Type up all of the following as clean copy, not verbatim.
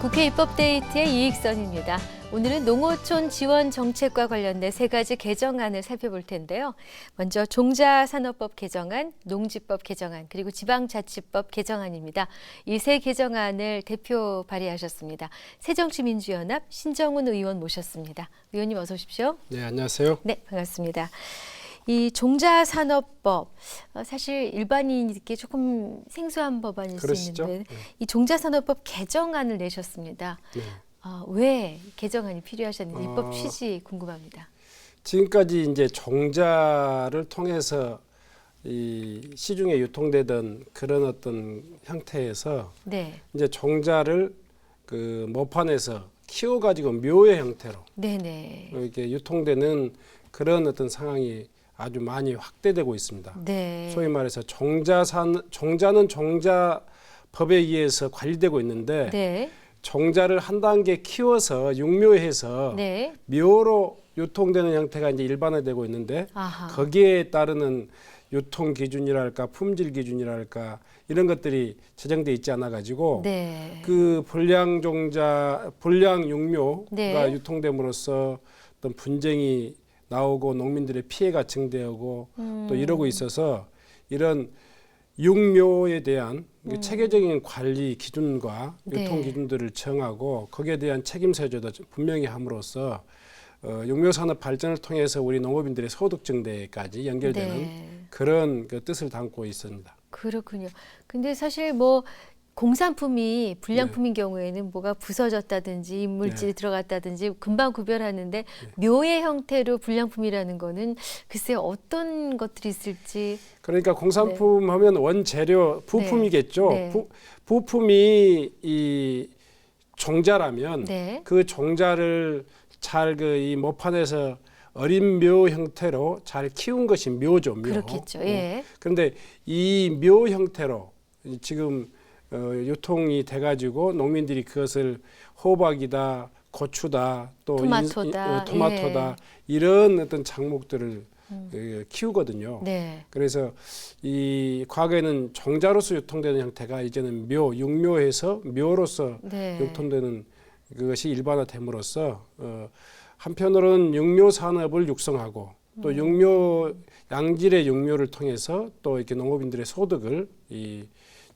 국회 입법데이트의 이익선입니다. 오늘은 농어촌 지원 정책과 관련된 세 가지 개정안을 살펴볼 텐데요. 먼저 종자산업법 개정안, 농지법 개정안, 그리고 지방자치법 개정안입니다. 이 세 개정안을 대표 발의하셨습니다. 새정치민주연합 신정훈 의원 모셨습니다. 의원님 어서 오십시오. 네, 안녕하세요. 네, 반갑습니다. 이 종자산업법, 사실 일반인에게 조금 생소한 법안일 그러시죠? 수 있는데 이 종자산업법 개정안을 내셨습니다. 네. 왜 개정안이 필요하셨는지 입법 취지 궁금합니다. 지금까지 이제 종자를 통해서 이 시중에 유통되던 그런 어떤 형태에서 네, 이제 종자를 그 모판에서 키워가지고 묘의 형태로 네네, 이렇게 유통되는 그런 어떤 상황이 아주 많이 확대되고 있습니다. 네, 소위 말해서 종자는 종자법에 의해서 관리되고 있는데 네, 종자를 한 단계 키워서 육묘해서 네, 묘로 유통되는 형태가 이제 일반화되고 있는데 아하, 거기에 따르는 유통 기준이랄까 품질 기준이랄까 이런 것들이 제정돼 있지 않아 가지고 네, 그 불량 종자, 불량 육묘가 네. 유통됨으로써 어떤 분쟁이 나오고 농민들의 피해가 증대하고 또 이러고 있어서 이런 육묘에 대한 체계적인 관리 기준과 유통 네. 기준들을 정하고 거기에 대한 책임 소재도 분명히 함으로써 육묘 산업 발전을 통해서 우리 농업인들의 소득 증대까지 연결되는 네. 그런 그 뜻을 담고 있습니다. 그렇군요. 근데 사실 공산품이 불량품인 경우에는 뭐가 부서졌다든지 이물질이 들어갔다든지 금방 구별하는데 묘의 형태로 불량품이라는 거는 글쎄 어떤 것들이 있을지. 그러니까 공산품 하면 원재료 부품이겠죠. 네. 부품이 이 종자라면 네. 그 종자를 잘 그 이 모판에서 어린 묘 형태로 잘 키운 것이 묘죠. 묘. 그렇겠죠. 예. 그런데 이 묘 형태로 지금 유통이 돼가지고 농민들이 그것을 호박이다, 고추다, 또 토마토다, 토마토다 이런 어떤 작목들을 키우거든요. 네. 그래서 이 과거에는 종자로서 유통되는 형태가 이제는 육묘해서 묘로서 네. 유통되는 그것이 일반화됨으로써 한편으로는 육묘 산업을 육성하고 또 육묘 양질의 육묘를 통해서 또 이렇게 농업인들의 소득을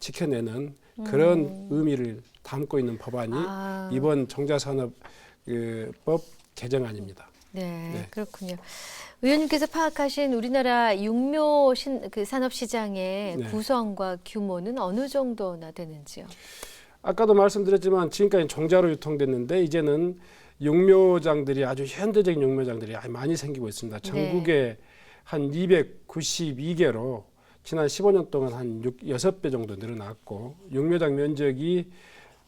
지켜내는 그런 의미를 담고 있는 법안이 이번 종자산업법 개정안입니다. 네, 그렇군요. 의원님께서 파악하신 우리나라 육묘 산업 시장의 구성과 규모는 어느 정도나 되는지요? 아까도 말씀드렸지만 지금까지 종자로 유통됐는데 이제는 육묘장들이 아주 현대적인 육묘장들이 아주 많이 생기고 있습니다. 전국에 한 292개로 지난 15년 동안 한 6배 정도 늘어났고 육묘장 면적이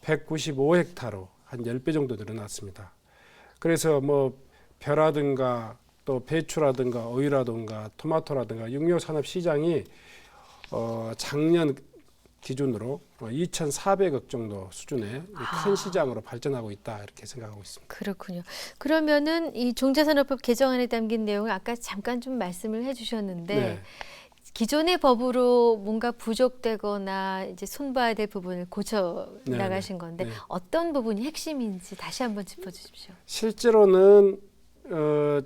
195헥타로 한 10배 정도 늘어났습니다. 그래서 벼라든가 또 배추라든가 오이라든가 토마토라든가 육묘 산업 시장이 작년 기준으로 2,400억 정도 수준의 큰 시장으로 발전하고 있다 이렇게 생각하고 있습니다. 그렇군요. 그러면은 이 종자산업법 개정안에 담긴 내용을 아까 잠깐 좀 말씀을 해주셨는데 기존의 법으로 뭔가 부족되거나 이제 손봐야 될 부분을 고쳐 나가신 건데 어떤 부분이 핵심인지 다시 한번 짚어주십시오. 실제로는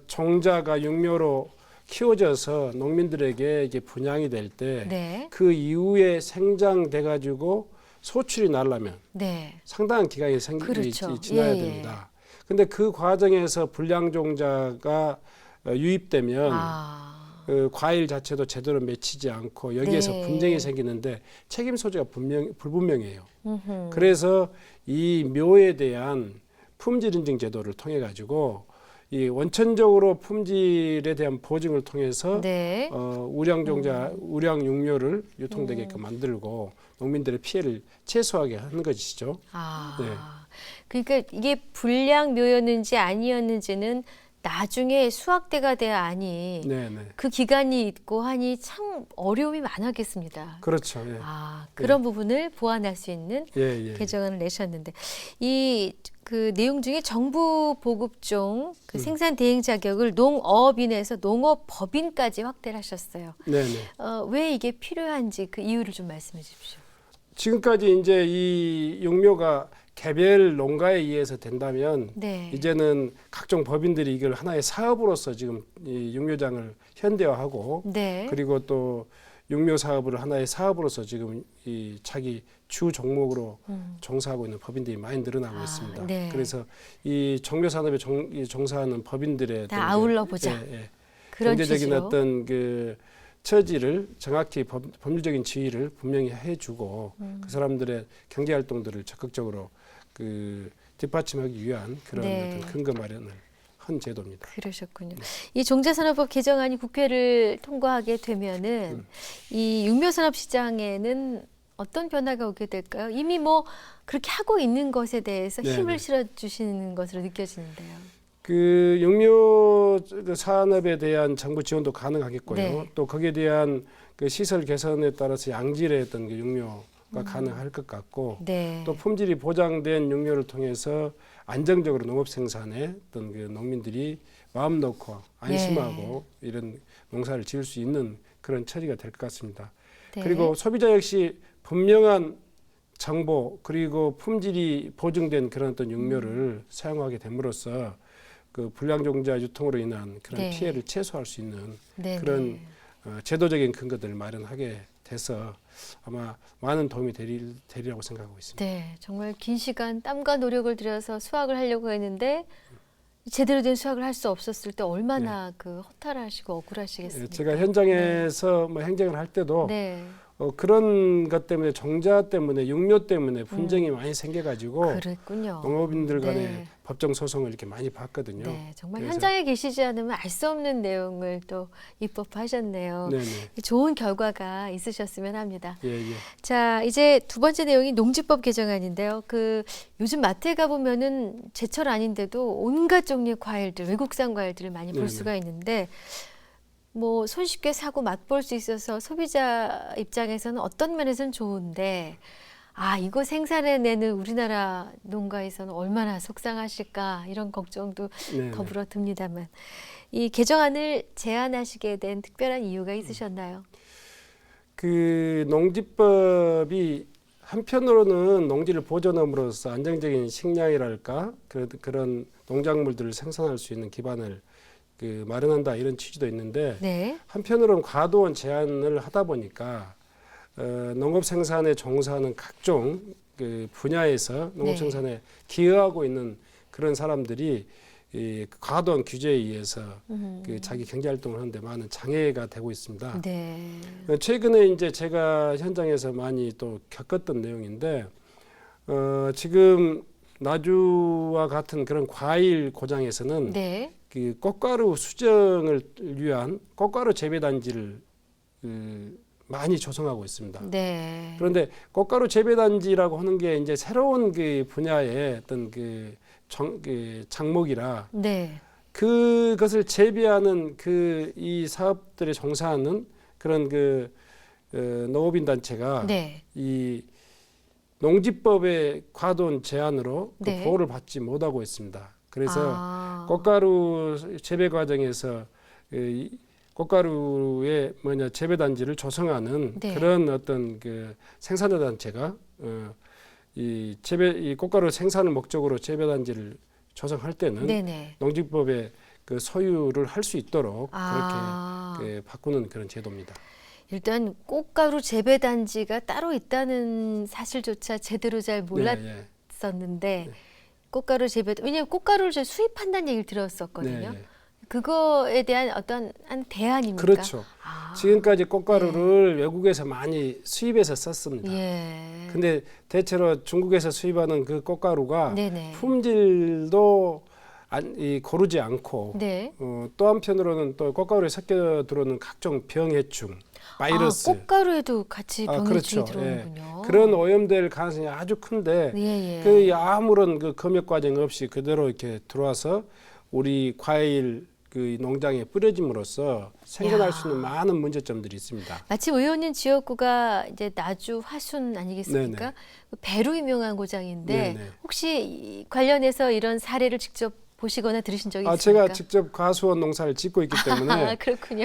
종자가 육묘로 키워져서 농민들에게 이게 분양이 될 때 그 이후에 생장돼 가지고 소출이 나려면 상당한 기간이 지나야 됩니다. 근데 그 과정에서 불량 종자가 유입되면 그 과일 자체도 제대로 맺히지 않고 여기에서 분쟁이 생기는데 책임 소재가 불분명해요. 그래서 이 묘에 대한 품질 인증 제도를 통해 가지고 이 원천적으로 품질에 대한 보증을 통해서 우량 종자, 우량 육묘를 유통되게끔 만들고 농민들의 피해를 최소하게 하는 것이죠. 그러니까 이게 불량 묘였는지 아니었는지는 나중에 수확대가 돼야 아니 그 기간이 있고 하니 참 어려움이 많았겠습니다. 그렇죠. 그런 부분을 보완할 수 있는 개정안을 내셨는데 그 내용 중에 정부 보급종 생산 대행 자격을 농업인에서 농업법인까지 확대를 하셨어요. 왜 이게 필요한지 그 이유를 좀 말씀해 주십시오. 지금까지 이제 이 육묘가 개별 농가에 의해서 된다면 네. 이제는 각종 법인들이 이걸 하나의 사업으로서 지금 이 육묘장을 현대화하고 네. 그리고 또 육묘 사업을 하나의 사업으로서 지금 이 자기 주 종목으로 종사하고 있는 법인들이 많이 늘어나고 있습니다. 네. 그래서 이 종묘 산업에 종사하는 법인들의 다 아울러 보자. 그런 경제적인 취지로. 어떤 그 처지를 정확히 법률적인 지위를 분명히 해주고 그 사람들의 경제 활동들을 적극적으로 그 뒷받침하기 위한 그런 네. 어떤 근거 마련을 한 제도입니다. 그러셨군요. 이 종자산업법 개정안이 국회를 통과하게 되면은 이 육묘산업 시장에는 어떤 변화가 오게 될까요? 이미 뭐 그렇게 하고 있는 것에 대해서 네네. 힘을 실어 주시는 것으로 느껴지는데요. 그 육묘 산업에 대한 정부 지원도 가능하겠고요. 네. 또 거기에 대한 그 시설 개선에 따라서 양질의 어떤 그 육묘가 가능할 것 같고 네. 또 품질이 보장된 육묘를 통해서 안정적으로 농업 생산에 어떤 그 농민들이 마음 놓고 안심하고 이런 농사를 지을 수 있는 그런 처지가 될 것 같습니다. 네. 그리고 소비자 역시 분명한 정보 그리고 품질이 보증된 그런 어떤 육묘를 사용하게 됨으로써 그 불량종자 유통으로 인한 그런 네. 피해를 최소화할 수 있는 네. 그런 제도적인 근거들을 마련하게 돼서 아마 많은 도움이 되리라고 생각하고 있습니다. 네, 정말 긴 시간 땀과 노력을 들여서 수확을 하려고 했는데 제대로 된 수확을 할 수 없었을 때 얼마나 그 허탈하시고 억울하시겠습니까? 제가 현장에서 뭐 행정을 할 때도 네. 그런 것 때문에 종자 때문에 육묘 때문에 분쟁이 많이 생겨가지고 그랬군요. 농업인들 간에 네. 법정 소송을 이렇게 많이 봤거든요. 네, 정말 그래서- 현장에 계시지 않으면 알 수 없는 내용을 또 입법하셨네요. 네네. 좋은 결과가 있으셨으면 합니다. 예, 예. 자, 이제 두 번째 내용이 농지법 개정안인데요. 그 요즘 마트에 가 보면은 제철 아닌데도 온갖 종류의 과일들, 외국산 과일들을 많이 볼 네네. 수가 있는데 뭐 손쉽게 사고 맛볼 수 있어서 소비자 입장에서는 어떤 면에서는 좋은데 이거 생산해내는 우리나라 농가에서는 얼마나 속상하실까 이런 걱정도 네네. 더불어 듭니다만 이 개정안을 제안하시게 된 특별한 이유가 있으셨나요? 그 농지법이 한편으로는 농지를 보존함으로써 안정적인 식량이랄까 그런 농작물들을 생산할 수 있는 기반을 그 마련한다 이런 취지도 있는데 네. 한편으로는 과도한 제한을 하다 보니까 농업 생산에 종사하는 각종 그 분야에서 농업 네. 생산에 기여하고 있는 그런 사람들이 이 과도한 규제에 의해서 그 자기 경제 활동을 하는데 많은 장애가 되고 있습니다. 네. 최근에 이제 제가 현장에서 많이 또 겪었던 내용인데 지금 나주와 같은 그런 과일 고장에서는 네. 그 꽃가루 수정을 위한 꽃가루 재배 단지를 많이 조성하고 있습니다. 네. 그런데 꽃가루 재배 단지라고 하는 게 이제 새로운 그 분야의 어떤 그 장목이라 네. 그것을 재배하는 그 이 사업들에 종사하는 그런 그 농업인 단체가 네. 이 농지법의 과도한 제한으로 그 네. 보호를 받지 못하고 있습니다. 그래서 아. 꽃가루 재배 과정에서 이 꽃가루의 재배 단지를 조성하는 네. 그런 어떤 그 생산자 단체가 이 꽃가루 생산을 목적으로 재배 단지를 조성할 때는 네네. 농지법의 그 소유를 할 수 있도록 아. 그렇게 바꾸는 그런 제도입니다. 일단 꽃가루 재배 단지가 따로 있다는 사실조차 제대로 잘 몰랐었는데 네. 꽃가루 재배 왜냐하면 꽃가루를 저희 수입한다는 얘기를 들었었거든요. 네. 그거에 대한 어떤 한 대안입니까? 그렇죠. 아. 지금까지 꽃가루를 외국에서 많이 수입해서 썼습니다. 예. 근데 대체로 중국에서 수입하는 그 꽃가루가 네네. 품질도 고르지 않고 네. 또 한편으로는 또 꽃가루에 섞여 들어오는 각종 병해충, 바이러스 꽃가루에도 같이 병해충이 그렇죠. 들어오는군요. 그런 오염될 가능성이 아주 큰데 예. 그 아무런 그 검역 과정 없이 그대로 이렇게 들어와서 우리 과일 그 농장에 뿌려짐으로써 생겨날 수 있는 많은 문제점들이 있습니다. 마침 의원님 지역구가 이제 나주 화순 아니겠습니까? 네네. 배로 유명한 고장인데 네네. 혹시 관련해서 이런 사례를 직접 보시거나 들으신 적이 있습니까? 제가 직접 과수원 농사를 짓고 있기 때문에 그렇군요.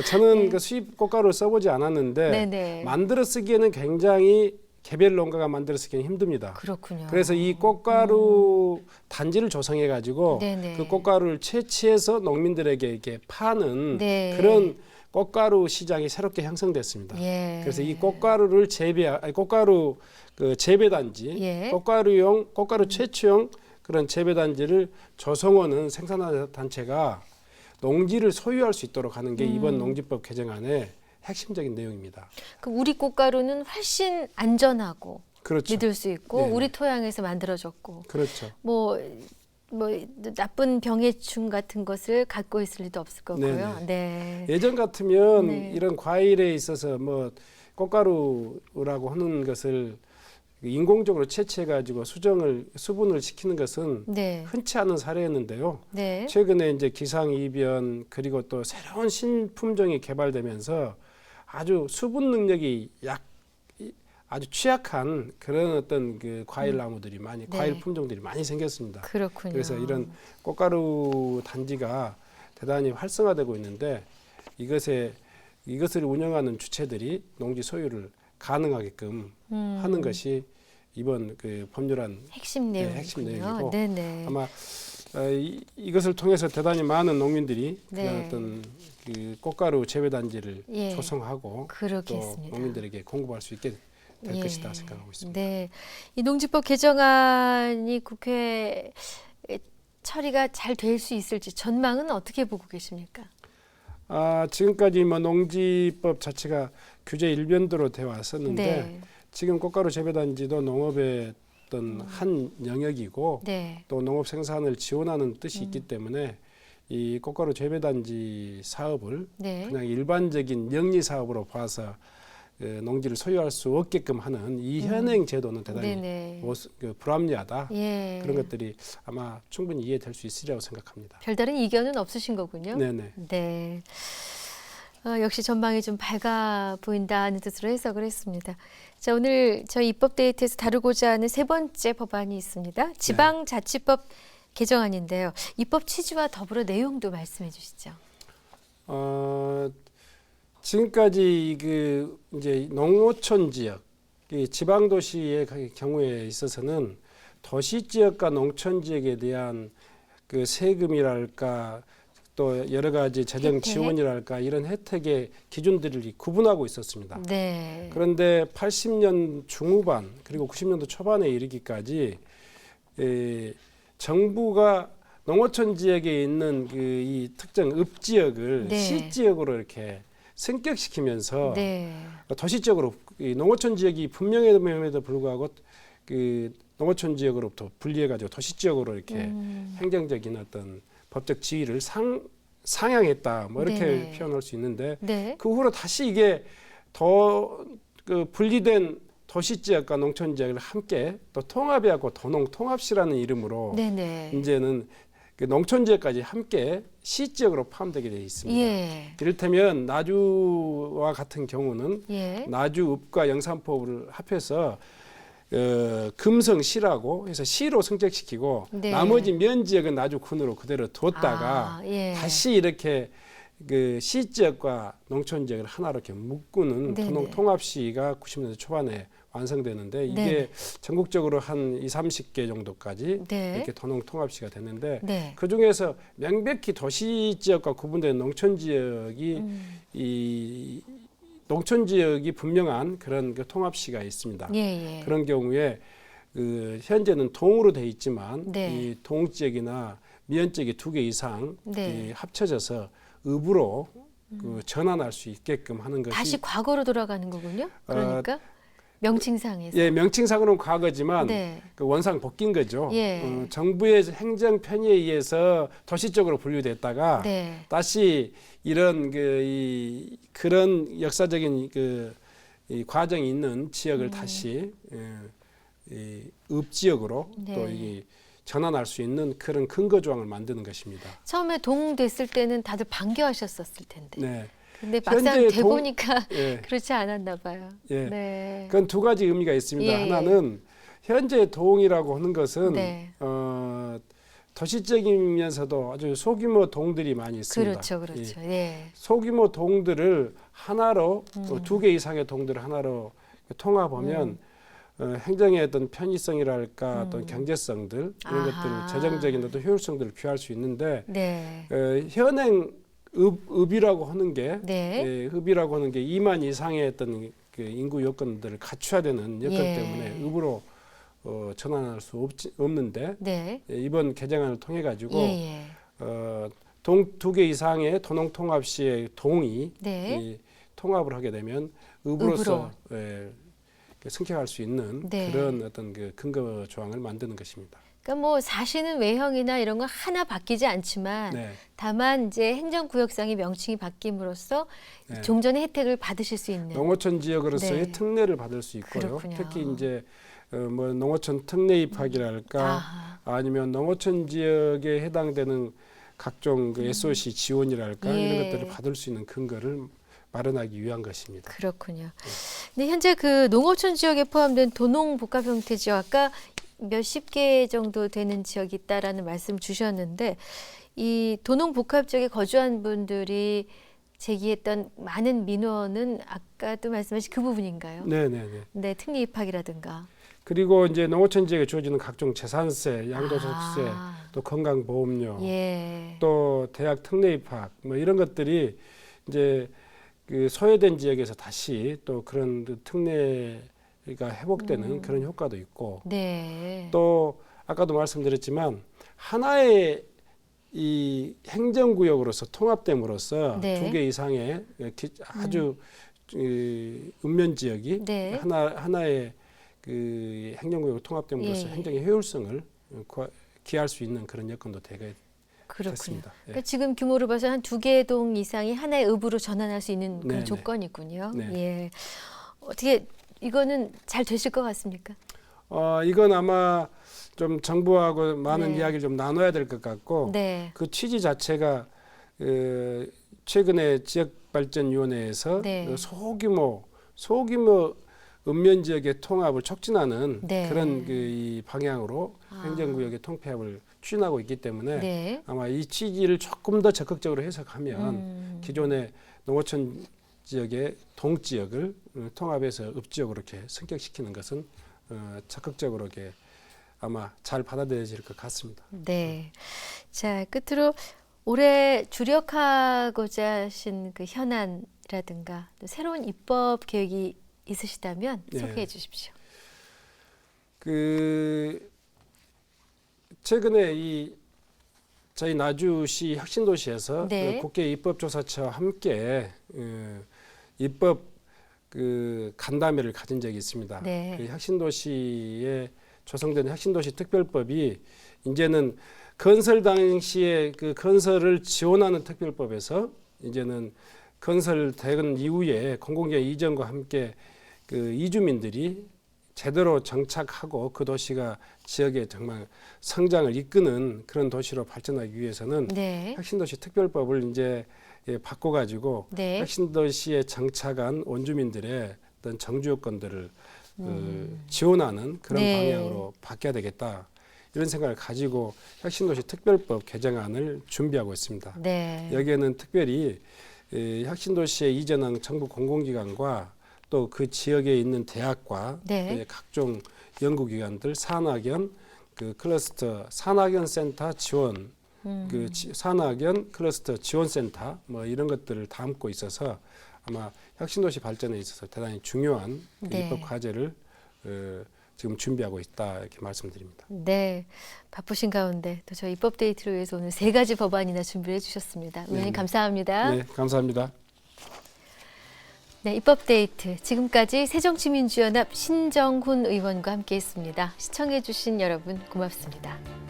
저는 네. 그 수입 꽃가루를 써보지 않았는데 네네. 만들어 쓰기에는 굉장히 개별 농가가 만들어서기는 힘듭니다. 그렇군요. 그래서 이 꽃가루 단지를 조성해 가지고 그 꽃가루를 채취해서 농민들에게 이렇게 파는 그런 꽃가루 시장이 새롭게 형성됐습니다. 그래서 이 꽃가루를 꽃가루 그 재배 단지, 꽃가루 채취용 그런 재배 단지를 조성하는 생산자 단체가 농지를 소유할 수 있도록 하는 게 이번 농지법 개정안의 핵심적인 내용입니다. 그 우리 꽃가루는 훨씬 안전하고 그렇죠. 믿을 수 있고 우리 토양에서 만들어졌고 그렇죠. 뭐 나쁜 병해충 같은 것을 갖고 있을 리도 없을 거고요. 네. 예전 같으면 이런 과일에 있어서 뭐 꽃가루라고 하는 것을 인공적으로 채취해가지고 수분을 시키는 것은 흔치 않은 사례였는데요. 최근에 이제 기상이변 그리고 또 새로운 신품종이 개발되면서 아주 수분 능력이 아주 취약한 그런 어떤 그 과일 나무들이 과일 품종들이 많이 생겼습니다. 그렇군요. 그래서 이런 꽃가루 단지가 대단히 활성화되고 있는데 이것을 운영하는 주체들이 농지 소유를 가능하게끔 하는 것이 이번 그 법률안 핵심 내용이고 아마 이것을 통해서 대단히 많은 농민들이 어떤 그 꽃가루 재배 단지를 조성하고 또 농민들에게 공급할 수 있게 될 것이다 생각하고 있습니다. 네, 이 농지법 개정안이 국회 처리가 잘 될 수 있을지 전망은 어떻게 보고 계십니까? 지금까지 뭐 농지법 자체가 규제 일변도로 되어 왔었는데 지금 꽃가루 재배 단지도 농업의 어떤 한 영역이고 또 농업 생산을 지원하는 뜻이 있기 때문에 이 꽃가루 재배 단지 사업을 그냥 일반적인 영리 사업으로 봐서 농지를 소유할 수 없게끔 하는 이 현행 제도는 대단히 불합리하다. 그런 것들이 아마 충분히 이해될 수 있으리라고 생각합니다. 별다른 이견은 없으신 거군요. 네네. 네. 역시 전망이 좀 밝아 보인다는 뜻으로 해석을 했습니다. 자, 오늘 저희 입법 데이트에서 다루고자 하는 세 번째 법안이 있습니다. 지방자치법 개정안인데요. 입법 취지와 더불어 내용도 말씀해 주시죠. 지금까지 이제 농어촌 지역, 지방 도시의 경우에 있어서는 도시 지역과 농촌 지역에 대한 그 세금이랄까 또 여러 가지 재정 지원이랄까 이런 혜택의 기준들을 구분하고 있었습니다. 그런데 80년 중후반 그리고 90년도 초반에 이르기까지 정부가 농어촌 지역에 있는 이 특정 읍 지역을 시 지역으로 이렇게 승격시키면서 도시 지역으로 농어촌 지역이 분명함에도 불구하고 그 농어촌 지역으로부터 분리해가지고 도시 지역으로 이렇게 행정적인 어떤 법적 지위를 상향했다. 뭐 이렇게 표현할 수 있는데 그 후로 다시 이게 더 분리된 도시 지역과 농촌 지역을 함께 또 통합해갖고 도농 통합시라는 이름으로 이제는 그 농촌 지역까지 함께 시 지역으로 포함되게 되어 있습니다. 이를테면 나주와 같은 경우는 나주 읍과 영산포를 합해서 금성시라고 해서 시로 승격시키고 나머지 면 지역은 나주군으로 그대로 뒀다가 다시 이렇게 그 시 지역과 농촌 지역을 하나로 이렇게 묶는 도농 통합시가 90년대 초반에 완성되는데 이게 전국적으로 한 20-30개 정도까지 이렇게 도농 통합시가 됐는데 그 중에서 명백히 도시 지역과 구분된 농촌 지역이 이 농촌 지역이 분명한 그런 그 통합시가 있습니다. 그런 경우에 현재는 동으로 돼 있지만 이 동 지역이나 미연 지역이 2개 이상 합쳐져서 읍으로 전환할 수 있게끔 하는 것이 다시 과거로 돌아가는 거군요. 그러니까 명칭상에서 명칭상으로는 과거지만 그 원상 복귀인 거죠. 정부의 행정 편의에 의해서 도시 쪽으로 분류됐다가 다시 이런 그런 역사적인 이 과정이 있는 지역을 다시 읍 지역으로 또 이게 전환할 수 있는 그런 근거 조항을 만드는 것입니다. 처음에 동 됐을 때는 다들 반겨하셨었을 텐데. 근데 막상 돼 보니까 그렇지 않았나 봐요. 그건 두 가지 의미가 있습니다. 하나는 현재 동이라고 하는 것은 도시적이면서도 아주 소규모 동들이 많이 있습니다. 그렇죠. 소규모 동들을 하나로 또 2개 이상의 동들을 하나로 통합하면 행정의 어떤 편의성이랄까 어떤 경제성들 이런 아하. 것들 재정적인 어떤 효율성들을 귀할 수 있는데 네. 현행 읍이라고 하는 게 네. 읍이라고 하는 게 2만 이상의 어떤 그 인구 요건들을 갖춰야 되는 여건 예. 때문에 읍으로 전환할 수 없는데 네. 이번 개정안을 통해 가지고 예. 두 개 이상의 도농 통합 시의 동이 네. 이 통합을 하게 되면 읍으로서 승격할 수 있는 네. 그런 어떤 그 근거 조항을 만드는 것입니다. 그러니까 뭐 사실은 외형이나 이런 거 하나 바뀌지 않지만 네. 다만 이제 행정구역상의 명칭이 바뀜으로써 네. 종전의 혜택을 받으실 수 있는. 농어촌 지역으로서의 네. 특례를 받을 수 있고요. 그렇군요. 특히 이제 뭐 농어촌 특례 입학이랄까 아하. 아니면 농어촌 지역에 해당되는 각종 그 SOC 지원이랄까 예. 이런 것들을 받을 수 있는 근거를 마련하기 위한 것입니다. 그렇군요. 근데 현재 그 농어촌 지역에 포함된 도농 복합 형태 지역 아까 몇십 개 정도 되는 지역이 있다라는 말씀 주셨는데 이 도농 복합 지역에 거주한 분들이 제기했던 많은 민원은 아까도 말씀하신 그 부분인가요? 네네네. 네, 특례 입학이라든가. 그리고 이제 농어촌 지역에 주어지는 각종 재산세, 양도소득세, 또 건강보험료, 예. 또 대학 특례 입학 뭐 이런 것들이 이제 그 소외된 지역에서 다시 또 그런 특례가 회복되는 그런 효과도 있고 네. 또 아까도 말씀드렸지만 하나의 이 행정구역으로서 통합됨으로써 네. 2개 이상의 아주 읍면 지역이 네. 하나의 그 행정구역 통합됨으로써 예. 행정의 효율성을 기할 수 있는 그런 여건도 그렇군요. 됐습니다. 예. 그러니까 지금 규모로 봐서 한 2개 동 이상이 하나의 읍으로 전환할 수 있는 그런 네네. 조건이군요. 네. 예. 어떻게 이거는 잘 되실 것 같습니까? 이건 아마 좀 정부하고 많은 네. 이야기를 좀 나눠야 될 것 같고 네. 그 취지 자체가 최근에 지역발전위원회에서 네. 소규모 읍면 지역의 통합을 촉진하는 네. 그런 이 방향으로 행정구역의 통폐합을 추진하고 있기 때문에 네. 아마 이 취지를 조금 더 적극적으로 해석하면 기존의 농어촌 지역의 동지역을 통합해서 읍지역으로 이렇게 승격시키는 것은 적극적으로 이렇게 아마 잘 받아들여질 것 같습니다. 네. 자, 끝으로 올해 주력하고자 하신 그 현안이라든가 또 새로운 입법 계획이 있으시다면 네. 소개해 주십시오. 최근에 저희 나주시 혁신도시에서 네. 국회 입법조사처와 함께 입법 간담회를 가진 적이 있습니다. 네. 그 혁신도시에 조성된 혁신도시 특별법이 이제는 건설 당시에 그 건설을 지원하는 특별법에서 이제는 건설된 이후에 공공기관 이전과 함께 그 이주민들이 제대로 정착하고 그 도시가 지역에 정말 성장을 이끄는 그런 도시로 발전하기 위해서는 네. 혁신도시 특별법을 이제 바꿔가지고 네. 혁신도시에 정착한 원주민들의 어떤 정주 요건들을 지원하는 그런 네. 방향으로 바뀌어야 되겠다. 이런 생각을 가지고 혁신도시 특별법 개정안을 준비하고 있습니다. 네. 여기에는 특별히 혁신도시에 이전한 정부 공공기관과 또 그 지역에 있는 대학과 네. 각종 연구기관들 산학연 클러스터 산학연 센터 지원 산학연 클러스터 지원센터 뭐 이런 것들을 담고 있어서 아마 혁신도시 발전에 있어서 대단히 중요한 네. 입법 과제를 지금 준비하고 있다 이렇게 말씀드립니다. 네, 바쁘신 가운데 또 저희 입법 데이트를 위해서 오늘 3가지 법안이나 준비해 주셨습니다. 의원님 감사합니다. 네, 감사합니다. 네, 입법 데이트 지금까지 새정치민주연합 신정훈 의원과 함께했습니다. 시청해 주신 여러분 고맙습니다.